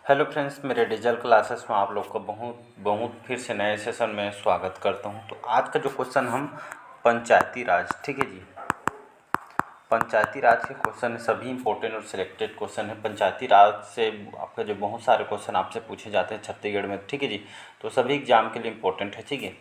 Hello friends, मेरे digital classes में आप लोग का बहुत बहुत फिर से नए सेशन में स्वागत करता हूं। तो आज का जो क्वेश्चन हम पंचायती राज, ठीक है जी, पंचायती राज के क्वेश्चन सभी इंपॉर्टेंट और सिलेक्टेड क्वेश्चन है। पंचायती राज से आपके जो बहुत सारे क्वेश्चन आपसे पूछे जाते हैं छत्तीसगढ़ में, ठीक है जी। तो सभी एग्जाम के लिए इंपॉर्टेंट है, ठीक है।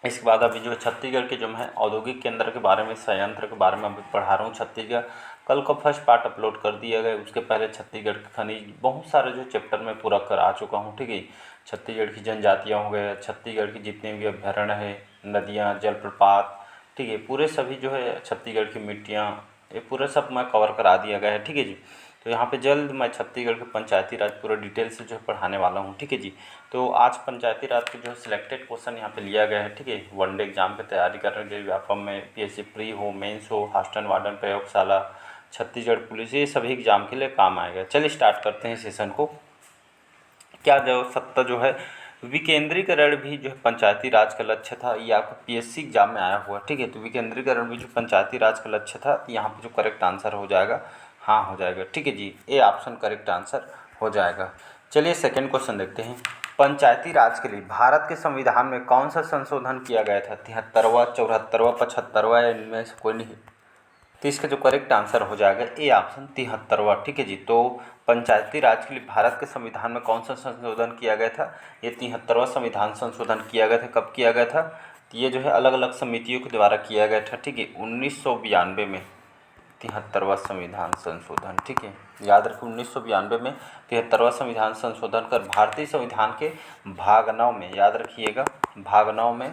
इसके बाद अभी जो छत्तीसगढ़ के जो मैं औद्योगिक केंद्र के बारे में, संयंत्र के बारे में अभी पढ़ा रहा हूँ। छत्तीसगढ़ कल का फर्स्ट पार्ट अपलोड कर दिया गया। उसके पहले छत्तीसगढ़ के खनिज बहुत सारे जो चैप्टर में पूरा करा चुका हूँ, ठीक है। छत्तीसगढ़ की जनजातियाँ हो गए, छत्तीसगढ़ की जितने भी अभ्यारण्य है, नदियाँ, जलप्रपात, ठीक है, पूरे सभी जो है छत्तीसगढ़ की मिट्टियाँ, ये पूरा सब मैं कवर करा दिया गया है, ठीक है जी। तो यहाँ पे जल्द मैं छत्तीसगढ़ के पंचायती राज पूरा डिटेल से जो है पढ़ाने वाला हूँ, ठीक है जी। तो आज पंचायती राज के जो है सिलेक्टेड क्वेश्चन यहाँ पे लिया गया है, ठीक है। वनडे एग्जाम की तैयारी कर रहे हैं, व्यापम में पीएससी प्री हो, मेंस हो, हॉस्टल वार्डन, प्रयोगशाला, छत्तीसगढ़ पुलिस, ये सभी एग्जाम के लिए काम आएगा। चलिए स्टार्ट करते हैं सेशन को। क्या जो सत्ता जो है विकेंद्रीकरण भी जो है पंचायती राज का लक्ष्य था, ये आपको पीएससी एग्जाम में आया हुआ, ठीक है। तो विकेंद्रीकरण भी जो पंचायती राज का लक्ष्य था, यहाँ पे जो करेक्ट आंसर हो जाएगा हाँ हो जाएगा, ठीक है जी। ए ऑप्शन करेक्ट आंसर हो जाएगा। चलिए सेकंड क्वेश्चन देखते हैं। पंचायती राज के लिए भारत के संविधान में कौन सा संशोधन किया गया था? 73वां, 74वां, 75वां या इनमें से कोई नहीं? तो इसका जो करेक्ट आंसर हो जाएगा ए ऑप्शन 73वां, ठीक है जी। तो पंचायती राज के लिए भारत के संविधान में कौन सा संशोधन किया गया था? ये 73वां संविधान संशोधन किया गया था। कब किया गया था? तो ये जो है अलग अलग समितियों के द्वारा किया गया था, ठीक है, 1992 में 73वां संविधान संशोधन, ठीक है। याद रखें 1992 में 73वां संविधान संशोधन कर भारतीय संविधान के भाग 9 में, याद रखिएगा, भाग 9 में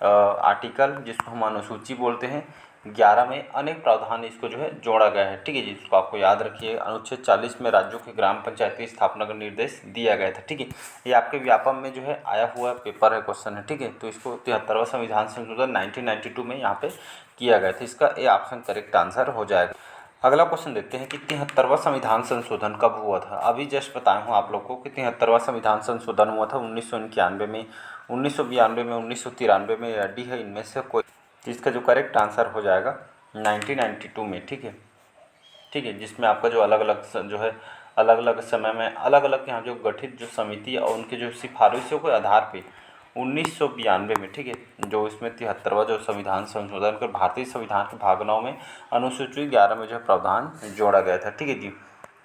आर्टिकल जिसको हम अनुसूची बोलते हैं 11 में अनेक प्रावधान इसको जो है जोड़ा गया है, ठीक है जी। इसको आपको याद रखिए। अनुच्छेद 40 में राज्यों के ग्राम पंचायत की स्थापना का निर्देश दिया गया था, ठीक है। ये आपके व्यापम में जो है आया हुआ पेपर है, क्वेश्चन है, ठीक है। तो इसको 73वां संविधान संशोधन 1992 में यहाँ पे किया गया था। इसका ए ऑप्शन करेक्ट आंसर हो जाएगा। अगला क्वेश्चन देखते हैं कि 73वां संविधान संशोधन कब हुआ था? अभी जस्ट बताया हूँ आप लोग को कि 73वां संविधान संशोधन हुआ था 1991 में, 1992 में, 1993 में, या डी है इनमें से कोई? तो इसका जो करेक्ट आंसर हो जाएगा 1992 में, ठीक है, ठीक है। जिसमें आपका जो अलग अलग जो है अलग अलग समय में अलग अलग यहाँ जो गठित जो समिति और उनके जो सिफारिशों के आधार पे 1992 में, ठीक है, जो इसमें 73वां जो संविधान संशोधन कर भारतीय संविधान के भाग 9 में अनुसूची 11 में जो है प्रावधान जोड़ा गया था, ठीक है जी।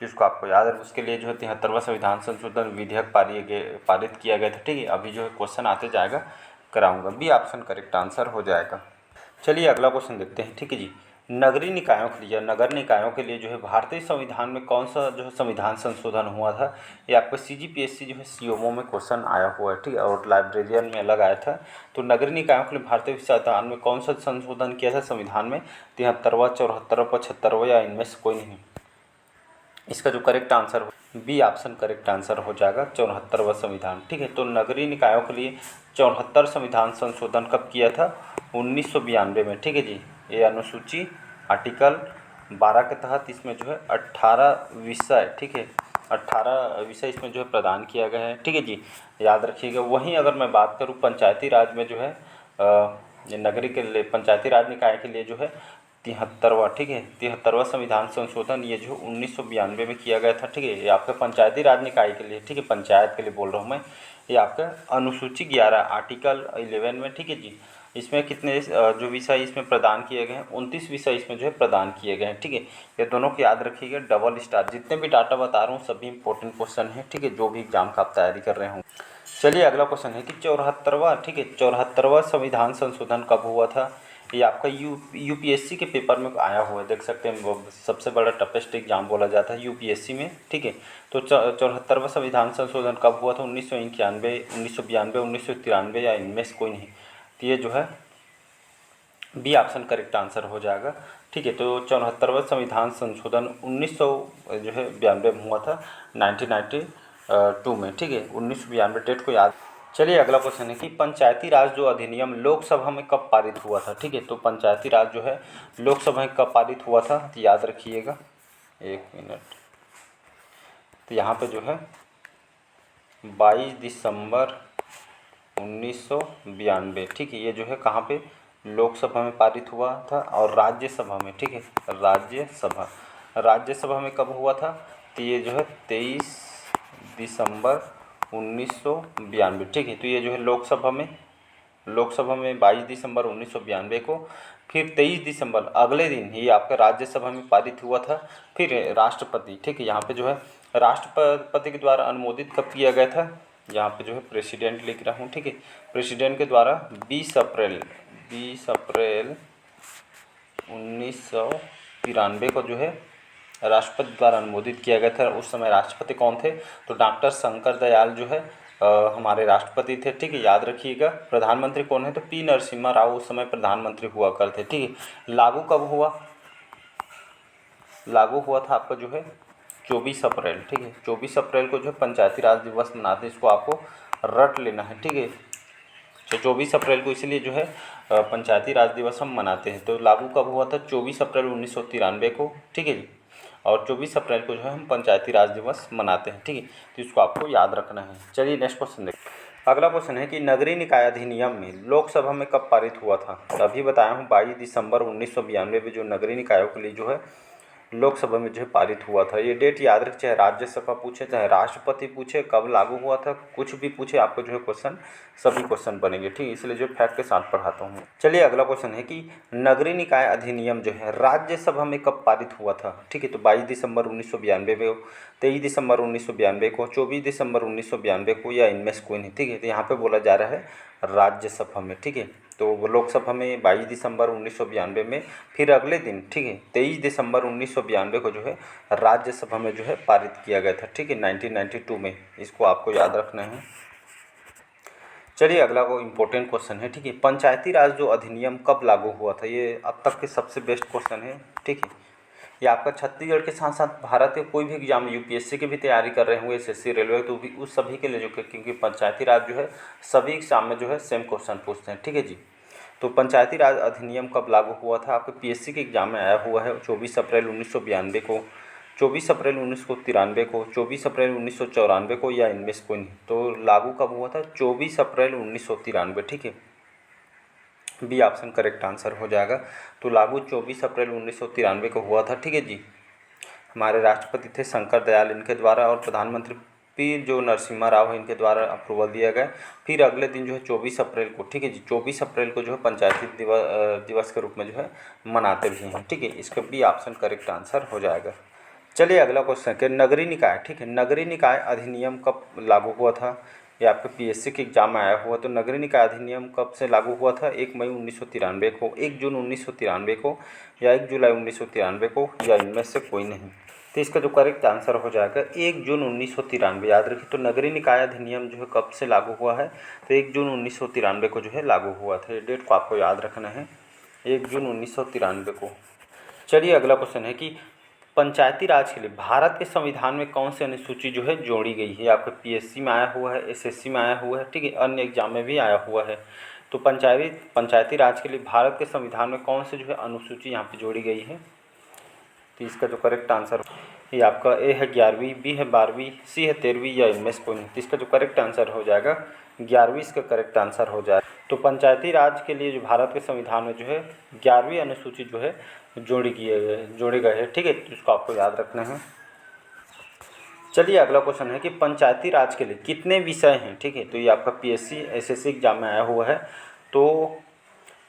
जिसको आपको याद है, उसके लिए जो है 73वां संविधान संशोधन विधेयक पारित किया गया था, ठीक है। अभी जो है क्वेश्चन आते जाएगा, कराऊंगा। बी ऑप्शन करेक्ट आंसर हो जाएगा। चलिए अगला क्वेश्चन देखते हैं, ठीक है जी। नगरीय निकायों के लिए, नगर निकायों के लिए जो है भारतीय संविधान में कौन सा जो है संविधान संशोधन हुआ था? ये आपको सीजीपीएससी जो है सीओमओ में क्वेश्चन आया हुआ है, ठीक है, और लाइब्रेरियन में अलग आया था। तो नगरीय निकायों के लिए भारतीय संविधान में कौन सा संशोधन किया था संविधान में? 73वां, 74वां, 75वां या इनमें से कोई नहीं? इसका जो करेक्ट आंसर हो बी ऑप्शन करेक्ट आंसर हो जाएगा 74वां संविधान, ठीक है। तो नगरीय निकायों के लिए 74 संविधान संशोधन कब किया था? 1992 में, ठीक है जी। ये अनुसूची आर्टिकल 12 के तहत इसमें जो है 18 विषय, ठीक है, 18 विषय इसमें जो है प्रदान किया गया है, ठीक है जी। याद रखिएगा। वहीं अगर मैं बात करूँ पंचायती राज में जो है ये नगरीय के लिए पंचायती राज निकाय के लिए जो है 73वां, ठीक है, 73वां संविधान संशोधन ये जो 1992 में किया गया था, ठीक है। ये आपका पंचायती राज निकाय के लिए, ठीक है, पंचायत के लिए बोल रहा हूँ मैं। ये आपका अनुसूची 11 आर्टिकल 11 में, ठीक है जी। इसमें कितने जो विषय इसमें प्रदान किए गए हैं? 29 विषय इसमें जो है प्रदान किए गए हैं, ठीक है। ये दोनों को याद रखिएगा, डबल स्टार। जितने भी डाटा बता रहा हूँ सभी इंपॉर्टेंट क्वेश्चन हैं, ठीक है, जो भी एग्जाम का आप तैयारी कर रहे हों। चलिए अगला क्वेश्चन है कि 74वां, ठीक है, 74वां संविधान संशोधन कब हुआ था? ये आपका यूपीएससी के पेपर में आया हुआ है, देख सकते हैं। वो सबसे बड़ा टफेस्ट एग्जाम बोला जाता है यूपीएससी में, ठीक है। तो 74वां संविधान संशोधन कब हुआ था? 1991, 1992, 1993 या इनमें से कोई नहीं? तो ये जो है बी ऑप्शन करेक्ट आंसर हो जाएगा, ठीक है। तो 74वां संविधान संशोधन 1900 जो है 92 में हुआ था, 1992 में, ठीक है। 1992 डेट को याद। चलिए अगला क्वेश्चन है कि पंचायती राज जो अधिनियम लोकसभा में कब पारित हुआ था? ठीक है, तो पंचायती राज जो है लोकसभा में कब पारित हुआ था? तो याद रखिएगा, एक मिनट। तो यहाँ पे जो है 22 दिसंबर 1992, ठीक है। ये जो है कहाँ पे? लोकसभा में पारित हुआ था। और राज्यसभा में, ठीक है, राज्यसभा में कब हुआ था? तो ये जो है 23 दिसंबर 1992, ठीक है। तो ये जो है लोकसभा में 22 दिसंबर 1992 को, फिर 23 दिसंबर अगले दिन ही आपका राज्यसभा में पारित हुआ था। फिर राष्ट्रपति, ठीक है, यहाँ पे जो है राष्ट्रपति के द्वारा अनुमोदित कब किया गया था, यहाँ पे जो है प्रेसिडेंट लिख रहा हूँ, ठीक है, प्रेसिडेंट के द्वारा 20 अप्रैल 1993 को जो है राष्ट्रपति द्वारा अनुमोदित किया गया था। उस समय राष्ट्रपति कौन थे, तो डॉक्टर शंकर दयाल जो है हमारे राष्ट्रपति थे, ठीक है, याद रखिएगा। प्रधानमंत्री कौन है, तो पी नरसिम्हा राव उस समय प्रधानमंत्री हुआ करते, ठीक है। लागू कब हुआ, लागू हुआ था आपका जो है 24 अप्रैल, ठीक है। 24 अप्रैल को जो है पंचायती राज दिवस मनाते हैं, इसको आपको रट लेना है, ठीक है। तो 24 अप्रैल को इसलिए जो है पंचायती राज दिवस हम मनाते हैं। तो लागू कब हुआ था, 24 अप्रैल 1993 को, ठीक है जी। और 24 अप्रैल को जो है हम पंचायती राज दिवस मनाते हैं, ठीक है। तो इसको आपको याद रखना है। चलिए नेक्स्ट क्वेश्चन देखिए। अगला क्वेश्चन है कि नगरीय निकाय अधिनियम में लोकसभा में कब पारित हुआ था। तो अभी बताया हूँ 22 दिसंबर 1992 में जो नगरीय निकायों के लिए जो है लोकसभा में जो है पारित हुआ था। ये डेट याद रख, चाहे राज्यसभा पूछे चाहे राष्ट्रपति पूछे, कब लागू हुआ था, कुछ भी पूछे आपको जो है क्वेश्चन, सभी क्वेश्चन बनेंगे, ठीक है। इसलिए जो फैक्ट के साथ पढ़ाता हूँ। चलिए अगला क्वेश्चन है कि नगरीय निकाय अधिनियम जो है राज्यसभा में कब पारित हुआ था, ठीक है। तो 22 दिसंबर 1992 में, 23 दिसंबर 1992 को, 24 दिसंबर 1992 को, या इनमें से कोई नहीं, ठीक है। तो यहाँ पे बोला जा रहा है राज्यसभा में, ठीक है। तो लोकसभा में 22 दिसंबर 1992 में, फिर अगले दिन, ठीक है, 23 दिसंबर 1992 को जो है राज्यसभा में जो है पारित किया गया था, ठीक है, 1992 में। इसको आपको याद रखना है। चलिए अगला वो इम्पोर्टेंट क्वेश्चन है, ठीक है। पंचायती राज जो अधिनियम कब लागू हुआ था, ये अब तक के सबसे बेस्ट क्वेश्चन है, ठीक है। ये आपका छत्तीसगढ़ के साथ साथ भारत के कोई भी एग्जाम, यूपीएससी की भी तैयारी कर रहे होंगे, एसएससी, रेलवे, तो भी उस सभी के लिए जो, क्योंकि पंचायती राज जो है सभी एग्जाम में जो है सेम क्वेश्चन पूछते हैं, ठीक है जी। तो पंचायती राज अधिनियम कब लागू हुआ था, आपके पीएससी के एग्जाम में आया हुआ है 24 अप्रैल 1992 को, 24 अप्रैल 1993 को, 24 अप्रैल 1994 को, या इनमें से कोई नहीं। तो लागू कब हुआ था, 24 अप्रैल 1993, ठीक है। बी ऑप्शन करेक्ट आंसर हो जाएगा। तो लागू 24 अप्रैल 1993 को हुआ था, ठीक है जी। हमारे राष्ट्रपति थे शंकर दयाल, इनके द्वारा, और प्रधानमंत्री पी जो नरसिम्हा राव है, इनके द्वारा अप्रूवल दिया गया। फिर अगले दिन जो है 24 अप्रैल को, ठीक है जी, 24 अप्रैल को जो है पंचायती दिवस के रूप में जो है मनाते भी हैं, ठीक है। इसका बी ऑप्शन करेक्ट आंसर हो जाएगा। चलिए अगला क्वेश्चन है नगरीय निकाय, ठीक है। नगरीय निकाय अधिनियम कब लागू हुआ था, ये आपके पीएससी के एग्जाम में आया हुआ। तो नगरीय निकाय अधिनियम कब से लागू हुआ था, 1 मई 1993 को, 1 जून 1993 को, या 1 जुलाई 1993 को, या इनमें से कोई नहीं। तो इसका जो करेक्ट आंसर हो जाएगा 1 जून 1993। याद रखिए। तो नगरीय निकाय अधिनियम जो है कब से लागू हुआ है, तो 1 जून 1993 को जो है लागू हुआ था। ये डेट को आपको याद रखना है, 1 जून 1993 को। चलिए अगला क्वेश्चन है कि पंचायती राज के लिए भारत के संविधान में कौन सी अनुसूची जो है जोड़ी गई है। आपके पीएससी में आया हुआ है, एसएससी में आया हुआ है, ठीक है, अन्य एग्जाम में भी आया हुआ है। तो पंचायती राज के लिए भारत के संविधान में कौन सी जो है अनुसूची यहाँ पे जोड़ी गई है। तो इसका जो करेक्ट आंसर, ये आपका ए है 11वीं, बी है 12वीं, सी है 13वीं, या इनमें से कोई नहीं। तो इसका जो करेक्ट आंसर हो जाएगा 11वीं, इसका करेक्ट आंसर हो जाएगा। तो पंचायती राज के लिए जो भारत के संविधान में जो है 11वीं अनुसूची जो है जोड़े गए हैं, ठीक है। तो इसको आपको याद रखना है। चलिए अगला क्वेश्चन है कि पंचायती राज के लिए कितने विषय हैं, ठीक है। तो ये आपका पीएससी एसएससी एग्जाम में आया हुआ है। तो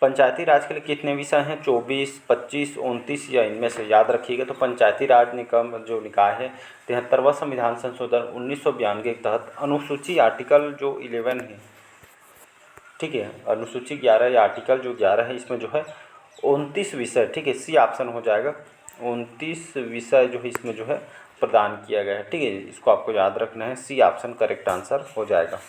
पंचायती राज के लिए कितने विषय हैं, 24, 25, 29, या इनमें से। याद रखिएगा। तो पंचायती राज निगम जो निकाय है 73वां संविधान संशोधन 1992 के तहत अनुसूची आर्टिकल जो 11 है, ठीक है, अनुसूची 11 या आर्टिकल जो 11 है, इसमें जो है 29 विषय, ठीक है, सी ऑप्शन हो जाएगा। 29 विषय जो है इसमें जो है प्रदान किया गया है, ठीक है। इसको आपको याद रखना है, सी ऑप्शन करेक्ट आंसर हो जाएगा।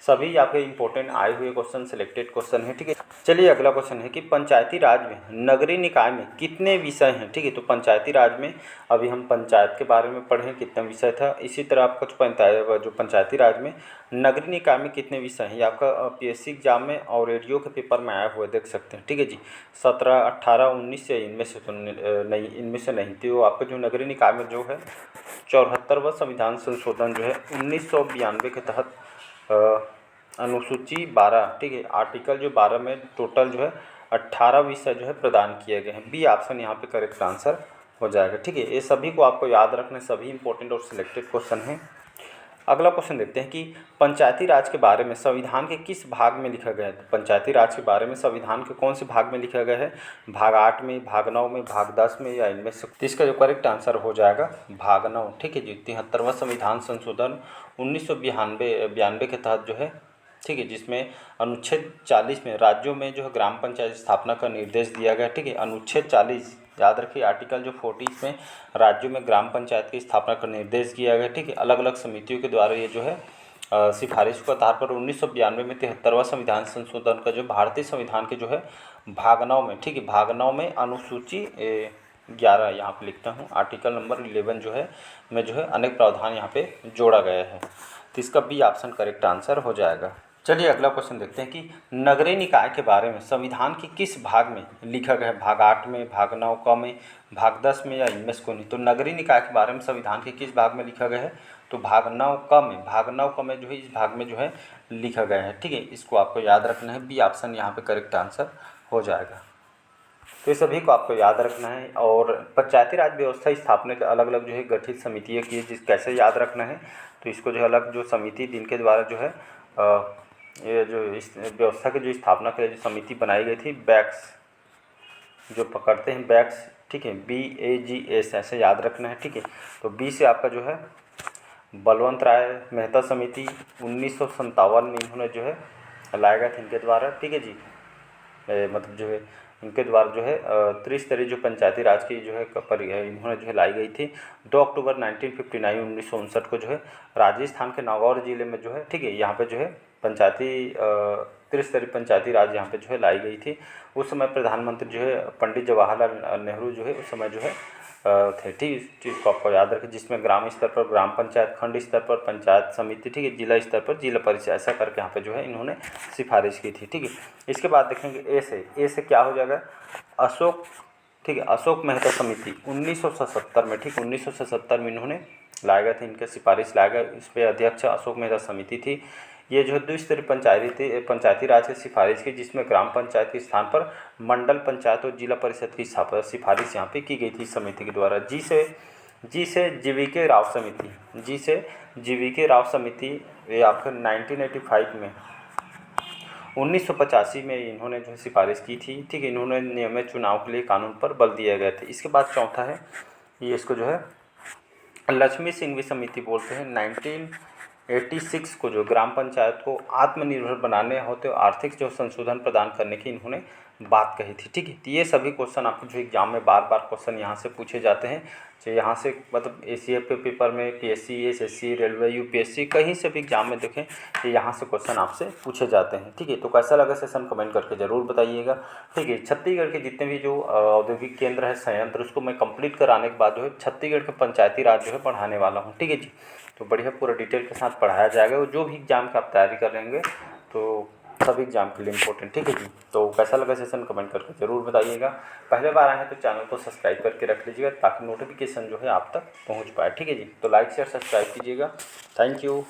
सभी आपके इंपॉर्टेंट आए हुए क्वेश्चन सिलेक्टेड क्वेश्चन है, ठीक है। चलिए अगला क्वेश्चन है कि पंचायती राज में नगरीय निकाय में कितने विषय हैं, ठीक है। तो पंचायती राज में अभी हम पंचायत के बारे में पढ़े, कितना विषय था। इसी तरह आपका जो पंचायती राज में नगरीय निकाय में कितने विषय हैं, ये आपका पीएससी एग्जाम में और रेडियो के पेपर में आया हुआ देख सकते हैं, ठीक है जी। 17, 18, 19 या इनमें से तो नहीं, इनमें से नहीं। तो आपका जो नगरीय निकाय में जो है 74वां संविधान संशोधन जो है 1992 के तहत अनुसूची 12, ठीक है, आर्टिकल जो 12 में टोटल जो है 18 विषय जो है प्रदान किए गए हैं। बी ऑप्शन यहाँ पे करेक्ट आंसर हो जाएगा, ठीक है। ये सभी को आपको याद रखना, सभी इंपॉर्टेंट और सिलेक्टेड क्वेश्चन हैं। अगला क्वेश्चन देखते हैं कि पंचायती राज के बारे में संविधान के किस भाग में लिखा गया है। तो पंचायती राज के बारे में संविधान के कौन से भाग में लिखा गया है, भाग 8 में, भाग 9 में, भाग 10 में या इनमें से। तो इसका जो करेक्ट आंसर हो जाएगा भाग 9। ठीक है जी। 73वां संविधान संशोधन 1992 के तहत जो है, ठीक है, जिसमें अनुच्छेद 40 में राज्यों में जो है ग्राम पंचायत स्थापना का निर्देश दिया गया। ठीक है, अनुच्छेद 40 याद रखिए, आर्टिकल जो 40 में राज्यों में ग्राम पंचायत की स्थापना का निर्देश दिया गया। ठीक है, अलग अलग समितियों के द्वारा ये जो है सिफारिश के आधार पर 1992 में 73वां संविधान संशोधन का जो भारतीय संविधान के जो है भाग 9 में, ठीक है, भाग 9 में अनुसूची 11 यहाँ पे लिखता हूँ, आर्टिकल नंबर 11 जो है में जो है अनेक प्रावधान यहाँ पे जोड़ा गया है। तो इसका बी ऑप्शन करेक्ट आंसर हो जाएगा। चलिए अगला क्वेश्चन देखते हैं कि नगरीय निकाय के बारे में संविधान के किस भाग में लिखा गया है, भाग 8 में, भाग 9 क में, भाग 10 में या इनमें से कोई नहीं। तो नगरीय निकाय के बारे में संविधान के किस भाग में लिखा गया है, तो भाग 9 क में, भाग 9 क में जो है इस भाग में जो है लिखा गया है। ठीक है, इसको आपको याद रखना है, बी ऑप्शन यहाँ पे करेक्ट आंसर हो जाएगा। तो ये सभी को आपको याद रखना है। और पंचायती राज व्यवस्था स्थापना के अलग अलग जो है गठित समितियाँ की है, जिस कैसे याद रखना है, तो इसको जो है अलग जो समिति जिनके द्वारा जो है ये जो इस व्यवस्था की जो स्थापना के लिए जो समिति बनाई गई थी, बैक्स जो पकड़ते हैं बैक्स, ठीक है, BAGS ऐसे याद रखना है। ठीक है, तो बी से आपका जो है बलवंत राय मेहता समिति 1957 में इन्होंने जो है लाया गया था इनके द्वारा। ठीक है जी, मतलब जो है इनके द्वारा जो है त्रिस्तरीय जो पंचायती राज की जो है इन्होंने जो है लाई गई थी। 2 अक्टूबर 1959 को जो है राजस्थान के नागौर जिले में जो है, ठीक है, यहाँ पे जो है त्रिस्तरीय पंचायती राज यहाँ पे जो है लाई गई थी। उस समय प्रधानमंत्री जो है पंडित जवाहरलाल नेहरू जो है उस समय जो है थे। ठीक, इस चीज़ को आपको याद रखें, जिसमें ग्राम स्तर पर ग्राम पंचायत, खंड स्तर पर पंचायत समिति, ठीक है, जिला स्तर पर जिला परिषद, ऐसा करके यहाँ पे जो है इन्होंने सिफारिश की थी। ठीक है, इसके बाद देखेंगे ए से क्या हो जाएगा, अशोक, ठीक है, अशोक मेहता समिति 1977 में, ठीक, 1977 में इन्होंने लाया गया था, इनके सिफारिश लाया गया, इस पर अध्यक्ष अशोक मेहता समिति थी। ये जो है द्विस्तरीय पंचायती राज की सिफारिश की, जिसमें ग्राम पंचायत के स्थान पर मंडल पंचायत और जिला परिषद की सिफारिश यहाँ पे की गई थी समिति के द्वारा। जी से जीवीके राव समिति, जी से जीवीके राव समिति, ये आपके 1985 में 1985 में इन्होंने जो है सिफारिश की थी। ठीक है, इन्होंने नियमित चुनाव के लिए कानून पर बल दिया गया था। इसके बाद चौथा है, ये इसको जो है लक्ष्मी सिंघवी समिति बोलते हैं। 1986 को जो ग्राम पंचायत को आत्मनिर्भर बनाने होते आर्थिक जो संशोधन प्रदान करने की इन्होंने बात कही थी। ठीक है, तो ये सभी क्वेश्चन आपको जो एग्जाम में बार बार क्वेश्चन यहाँ से पूछे जाते हैं। तो यहाँ से मतलब ACF के पेपर में, PSC, SSC, रेलवे, UPSC, कहीं से भी एग्जाम में देखें तो यहाँ से क्वेश्चन आपसे पूछे जाते हैं। ठीक है, तो कैसा लगा सेशन कमेंट करके ज़रूर बताइएगा। ठीक है, छत्तीसगढ़ के जितने भी जो औद्योगिक केंद्र है, संयंत्र, उसको मैं कंप्लीट कराने के बाद जो है छत्तीसगढ़ के पंचायती राज जो है पढ़ाने वाला हूँ। ठीक है जी, तो बढ़िया पूरा डिटेल के साथ पढ़ाया जाएगा। वो जो भी एग्जाम का आप तैयारी कर लेंगे तो सभी एग्जाम के लिए इंपॉर्टेंट। ठीक है जी, तो कैसा लगा सेशन कमेंट करके ज़रूर बताइएगा। पहले बार आए हैं तो चैनल को सब्सक्राइब करके रख लीजिएगा, ताकि नोटिफिकेशन जो है आप तक पहुंच पाए। ठीक है जी, तो लाइक शेयर सब्सक्राइब कीजिएगा। Thank you.